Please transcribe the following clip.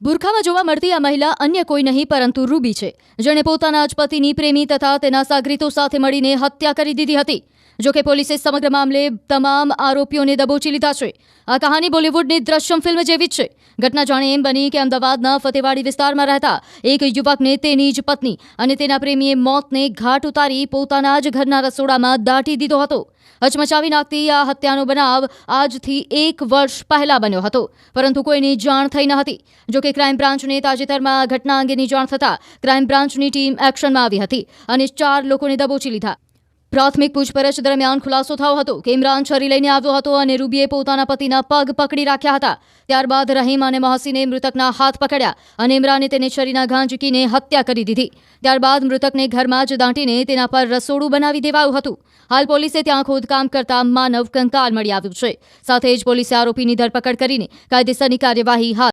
બુરખામાં જોવા મળતી આ મહિલા અન્ય કોઈ નહીં પરંતુ રૂબી છે, જેણે પોતાના જ પતિની પ્રેમી તથા તેના સાગરીતો સાથે મળીને હત્યા કરી દીધી હતી. જોકે પોલીસે સમગ્ર મામલે તમામ આરોપીઓને દબોચી લીધા છે. આ કહાની બોલિવૂડની દ્રશ્યમ ફિલ્મ જેવી જ છે. ઘટના જાણે એમ બની કે અમદાવાદના ફતેવાડી વિસ્તારમાં રહેતા એક યુવકને તેની જ પત્ની અને તેના પ્રેમીએ મોતને ઘાટ ઉતારી પોતાના જ ઘરના રસોડામાં દાટી દીધો હતો. હચમચાવી નાખતી આ હત્યાનો બનાવ આજથી 1 વર્ષ પહેલા બન્યો હતો, પરંતુ કોઈની જાણ થઈ ન હતી. જોકે ક્રાઇમ બ્રાન્ચને તાજેતરમાં આ ઘટના અંગેની જાણ થતાં ક્રાઇમ બ્રાન્ચની ટીમ એક્શનમાં આવી હતી અને 4 લોકોને દબોચી લીધા. પ્રાથમિક પૂછપરછ દરમિયાન ખુલાસો થયો હતો કે ઇમરાન છરી લઈને આવ્યો હતો અને રૂબીએ પોતાના પતિના પગ પકડી રાખ્યા હતા. ત્યારબાદ રહીમ અને મહસીને મૃતકના હાથ પકડ્યા અને ઇમરાને તેને છરીના ઘા ઝીકીને હત્યા કરી દીધી. ત્યારબાદ મૃતકને ઘરમાં જ દાટીને તેના પર રસોડું બનાવી દેવાયું હતું. હાલ પોલીસે ત્યાં ખોદકામ કરતા માનવ કંકાલ મળી આવ્યું છે. સાથે જ પોલીસે આરોપીની ધરપકડ કરીને કાયદેસરની કાર્યવાહી હાથ